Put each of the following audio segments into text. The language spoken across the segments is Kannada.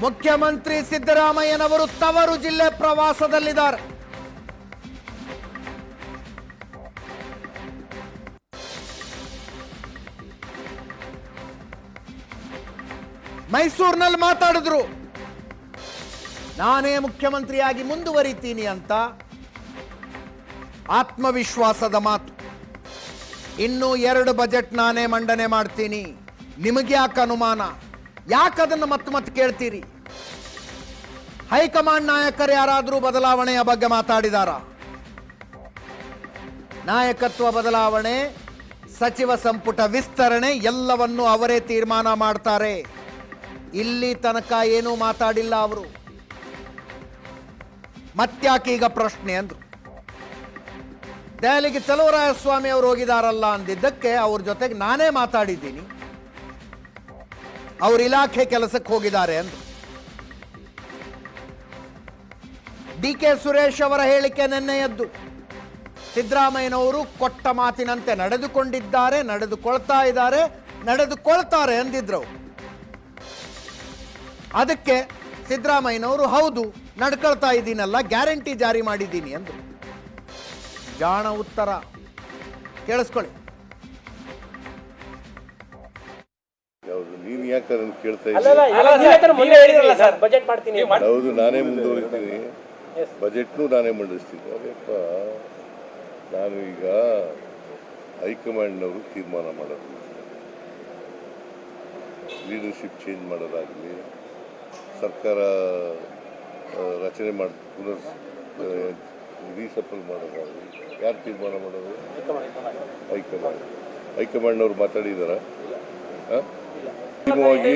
ಮುಖ್ಯಮಂತ್ರಿ ಸಿದ್ದರಾಮಯ್ಯನವರು ತವರು ಜಿಲ್ಲೆ ಪ್ರವಾಸದಲ್ಲಿದ್ದಾರೆ. ಮೈಸೂರಿನಲ್ಲಿ ಮಾತಾಡಿದ್ರು, ನಾನೇ ಮುಖ್ಯಮಂತ್ರಿಯಾಗಿ ಮುಂದುವರಿತೀನಿ ಅಂತ. ಆತ್ಮವಿಶ್ವಾಸದ ಮಾತು. ಇನ್ನು 2 ಬಜೆಟ್ ನಾನೇ ಮಂಡನೆ ಮಾಡ್ತೀನಿ, ನಿಮಗೆ ಯಾಕೆ ಅನುಮಾನ? ಯಾಕದನ್ನು ಮತ್ತೆ ಕೇಳ್ತೀರಿ? ಹೈಕಮಾಂಡ್ ನಾಯಕರು ಯಾರಾದರೂ ಬದಲಾವಣೆಯ ಬಗ್ಗೆ ಮಾತಾಡಿದಾರ? ನಾಯಕತ್ವ ಬದಲಾವಣೆ, ಸಚಿವ ಸಂಪುಟ ವಿಸ್ತರಣೆ ಎಲ್ಲವನ್ನೂ ಅವರೇ ತೀರ್ಮಾನ ಮಾಡ್ತಾರೆ. ಇಲ್ಲಿ ತನಕ ಏನೂ ಮಾತಾಡಿಲ್ಲ ಅವರು. ಮತ್ತ್ಯಾಕೀಗ ಪ್ರಶ್ನೆ ಅಂದ್ರು. ದೆಹಲಿಗೆ ಚಲುವರಾಯಸ್ವಾಮಿ ಅವರು ಹೋಗಿದಾರಲ್ಲ ಅಂದಿದ್ದಕ್ಕೆ ಅವ್ರ ಜೊತೆಗೆ ನಾನೇ ಮಾತಾಡಿದ್ದೀನಿ, ಅವ್ರ ಇಲಾಖೆ ಕೆಲಸಕ್ಕೆ ಹೋಗಿದ್ದಾರೆ ಅಂದ್ರು. ಡಿ.ಕೆ. ಸುರೇಶ್ ಅವರ ಹೇಳಿಕೆ ನಿನ್ನೆಯದ್ದು. ಸಿದ್ದರಾಮಯ್ಯನವರು ಕೊಟ್ಟ ಮಾತಿನಂತೆ ನಡೆದುಕೊಂಡಿದ್ದಾರೆ, ನಡೆದುಕೊಳ್ತಾರೆ ಅಂದಿದ್ರು. ಅದಕ್ಕೆ ಸಿದ್ದರಾಮಯ್ಯನವರು ಹೌದು ನಡ್ಕೊಳ್ತಾ ಇದ್ದೀನಲ್ಲ, ಗ್ಯಾರಂಟಿ ಜಾರಿ ಮಾಡಿದ್ದೀನಿ ಅಂದ್ರು. ಜಾಣ ಉತ್ತರ, ಕೇಳಿಸ್ಕೊಳ್ಳಿ. ನೀನ್ ಯಾಕೆ ಅದನ್ನು ಕೇಳ್ತಾ ಇದ್ದೀನಿ? ಹೌದು, ನಾನೇ ಮುಂದುವರಿತೀನಿ, ಬಜೆಟ್ನು ನಾನೇ ಮಂಡಿಸ್ತೀನಿ. ಅದಪ್ಪ, ನಾನು ಈಗ ಹೈಕಮಾಂಡ್ನವರು ತೀರ್ಮಾನ ಮಾಡೋದು, ಲೀಡರ್ಶಿಪ್ ಚೇಂಜ್ ಮಾಡೋದಾಗಲಿ, ಸರ್ಕಾರ ರಚನೆ ಮಾಡಿ ಪುನರ್ ರೀಸಫಲ್ ಮಾಡೋದಾಗಲಿ, ಯಾರು ತೀರ್ಮಾನ ಮಾಡೋದು? ಹೈಕಮಾಂಡ್ನವ್ರು ಮಾತಾಡಿದಾರ? ಅಂತಿಮವಾಗಿ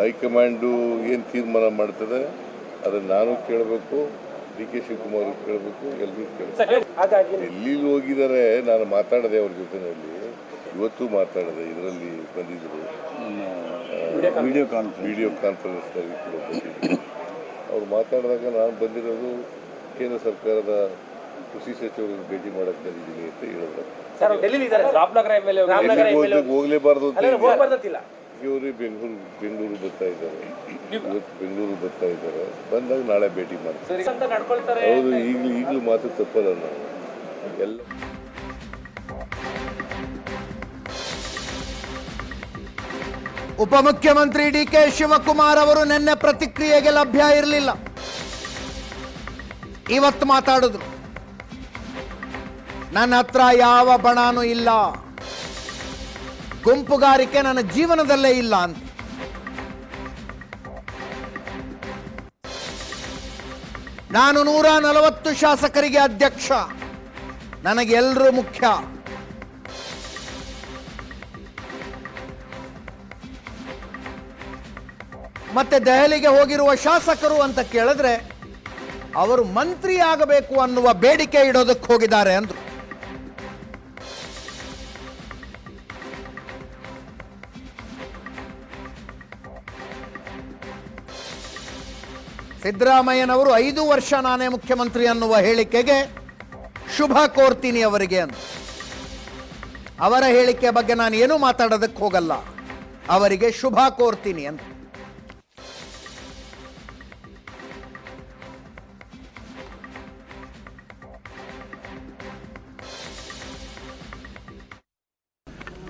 ಹೈಕಮಾಂಡು ಏನು ತೀರ್ಮಾನ ಮಾಡ್ತದೆ ಅದನ್ನು ನಾನು ಕೇಳಬೇಕು, ಡಿ.ಕೆ. ಶಿವಕುಮಾರ್ ಕೇಳಬೇಕು, ಎಲ್ಲರೂ ಕೇಳಬೇಕು. ಎಲ್ಲಿ ಹೋಗಿದ್ದಾರೆ? ನಾನು ಮಾತಾಡಿದೆ ಅವ್ರ ಜೊತೆಯಲ್ಲಿ, ಇವತ್ತು ಮಾತಾಡಿದೆ, ಇದರಲ್ಲಿ ಬಂದಿದ್ದರು, ವಿಡಿಯೋ ಕಾನ್ಫರೆನ್ಸ್ನಲ್ಲಿ ಕೂಡ ಬಂದಿದ್ದರು. ಅವ್ರು ಮಾತಾಡಿದಾಗ ನಾನು ಬಂದಿರೋದು ಕೇಂದ್ರ ಸರ್ಕಾರದ ಕೃಷಿ ಸಚಿವರನ್ನು ಭೇಟಿ ಮಾಡಕ್ಕೆ ಬಂದಿದ್ದೀನಿ ಅಂತ ಹೇಳಿದ್ರು. ಹೋಗ್ಲೇಬಾರ್ದು ಅಂತ ಇವರು ಬೆಂಗಳೂರು ಬರ್ತಾ ಇದ್ದಾರೆ, ಇವತ್ತು ಬೆಂಗಳೂರು ಬರ್ತಾ ಇದ್ದಾರೆ, ಬಂದಾಗ ನಾಳೆ ಭೇಟಿ ಮಾಡ್ತಾರೆ. ಹೌದು, ಈಗಲೂ ಮಾತು ತಪ್ಪಲ್ಲ. ನಾವು ಎಲ್ಲ ಉಪಮುಖ್ಯಮಂತ್ರಿ ಡಿ.ಕೆ. ಶಿವಕುಮಾರ್ ಅವರು ನಿನ್ನೆ ಪ್ರತಿಕ್ರಿಯೆಗೆ ಲಭ್ಯ ಇರಲಿಲ್ಲ. ಇವತ್ತು ಮಾತಾಡಿದ್ರು, ನನ್ನ ಹತ್ರ ಯಾವ ಬಣನೂ ಇಲ್ಲ, ಗುಂಪುಗಾರಿಕೆ ನನ್ನ ಜೀವನದಲ್ಲೇ ಇಲ್ಲ ಅಂತ. ನಾನು 140 ಶಾಸಕರಿಗೆ ಅಧ್ಯಕ್ಷ, ನನಗೆ ಎಲ್ಲರೂ ಮುಖ್ಯ. ಮತ್ತೆ ದೆಹಲಿಗೆ ಹೋಗಿರುವ ಶಾಸಕರು ಅಂತ ಕೇಳಿದ್ರೆ ಅವರು ಮಂತ್ರಿ ಆಗಬೇಕು ಅನ್ನುವ ಬೇಡಿಕೆ ಇಡೋದಕ್ಕೆ ಹೋಗಿದ್ದಾರೆ ಅಂದ್ರು. ಸಿದ್ದರಾಮಯ್ಯನವರು 5 ವರ್ಷ ನಾನೇ ಮುಖ್ಯಮಂತ್ರಿ ಅನ್ನುವ ಹೇಳಿಕೆಗೆ ಶುಭ ಕೋರ್ತೀನಿ ಅವರಿಗೆ ಅಂತ. ಅವರ ಹೇಳಿಕೆ ಬಗ್ಗೆ ನಾನು ಏನೂ ಮಾತಾಡೋದಕ್ಕೆ ಹೋಗಲ್ಲ, ಅವರಿಗೆ ಶುಭ ಕೋರ್ತೀನಿ ಅಂತ.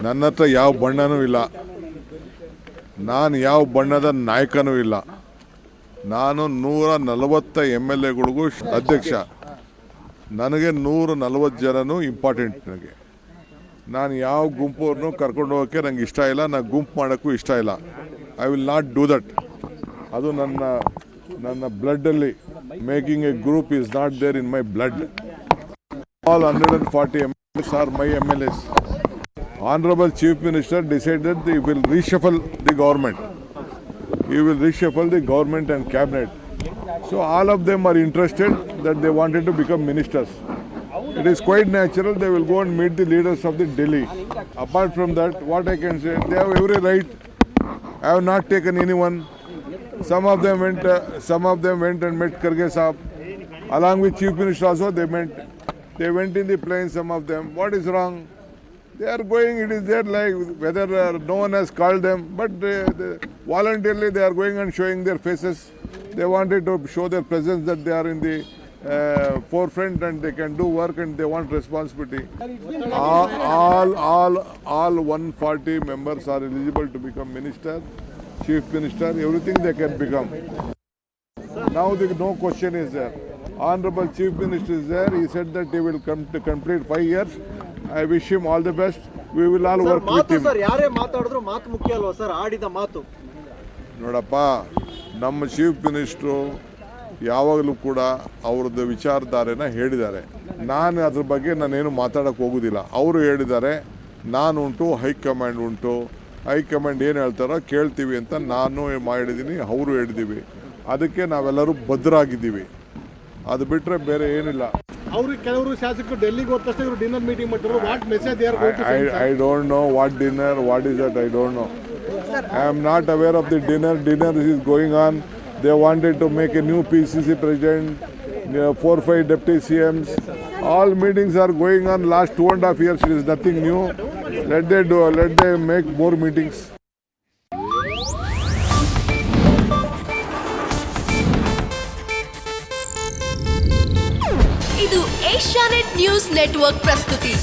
ನನ್ನ ಹತ್ರ ಯಾವ ಬಣ್ಣನೂ ಇಲ್ಲ, ನಾನು ಯಾವ ಬಣ್ಣದ ನಾಯಕನೂ ಇಲ್ಲ. ನಾನು 140 MLAಗಳಿಗೂ ಅಧ್ಯಕ್ಷ. ನನಗೆ 140 ಜನನೂ ಇಂಪಾರ್ಟೆಂಟ್. ನಾನು ಯಾವ ಗುಂಪವ್ರನ್ನೂ ಕರ್ಕೊಂಡು ಹೋಗೋಕ್ಕೆ ನಂಗೆ ಇಷ್ಟ ಇಲ್ಲ, ನಾನು ಗುಂಪು ಮಾಡೋಕ್ಕೂ ಇಷ್ಟ ಇಲ್ಲ. I will not do that. ಅದು ನನ್ನ ಬ್ಲಡ್ಡಲ್ಲಿ, making a group is not there in my blood. All 140 MLAs are my MLAs. Honorable Chief Minister decided he will reshuffle the government. He will reshuffle the government and cabinet. So all of them are interested that they wanted to become ministers. It is quite natural they will go and meet the leaders of the Delhi. Apart from that, what I can say, they have every right. I have not taken anyone. Some of them went and met Kharge Sahab. Along with Chief Minister also they went in the plane, some of them. What is wrong? They are going, it is there like whether no one has called them, but voluntarily they are going and showing their faces. They wanted to show their presence that they are in the forefront and they can do work and they want responsibility. All 140 members are eligible to become minister, chief minister, everything they can become. Now no question is there. Honorable Chief Minister is there. He said that he will come to complete 5 years. I wish him all the best. We will all work with him. Sir ಯಾರೇ ಮಾತಾಡಿದ್ರು ಮಾತು ಮುಖ್ಯ ಅಲ್ವಾ ಸರ್, ಆಡಿದ ಮಾತು. ನೋಡಪ್ಪ, ನಮ್ಮ ಚೀಫ್ ಮಿನಿಸ್ಟ್ರು ಯಾವಾಗಲೂ ಕೂಡ ಅವ್ರದ್ದು ವಿಚಾರಧಾರೆನ ಹೇಳಿದ್ದಾರೆ. ನಾನು ಅದ್ರ ಬಗ್ಗೆ ನಾನೇನು ಮಾತಾಡೋಕ್ಕೆ ಹೋಗೋದಿಲ್ಲ. ಅವರು ಹೇಳಿದ್ದಾರೆ, ನಾನು ಉಂಟು, ಹೈಕಮಾಂಡ್ ಉಂಟು. ಹೈಕಮಾಂಡ್ ಏನು ಹೇಳ್ತಾರೋ ಕೇಳ್ತೀವಿ ಅಂತ ನಾನು ಮಾಡಿದ್ದೀನಿ, ಅವರು ಹೇಳಿದ್ದೀವಿ. ಅದಕ್ಕೆ ನಾವೆಲ್ಲರೂ ಭದ್ರಾಗಿದ್ದೀವಿ. ಅದು ಬಿಟ್ಟರೆ ಬೇರೆ ಏನಿಲ್ಲ. ಅವರು ಕೆಲವರು ಶಾಸಕರು ಡೆಲ್ಲಿಗೆ ಹೋದ ತಕ್ಷಣ ಇವರು ಡಿನ್ನರ್ ಮೀಟಿಂಗ್ ಮಾಡಿದ್ರು. What message they are going to send? I don't know what dinner, what is that, I don't know. I am not aware of the dinner. Dinner is going on. They wanted to make a new PCC president, 4-5 deputy CMs. All meetings are going on last 2.5 years. It is nothing new. Let they make more meetings. ಇದು ಏಷ್ಯಾನೆಟ್ ನ್ಯೂಸ್ ನೆಟ್ವರ್ಕ್ ಪ್ರಸ್ತುತಿ.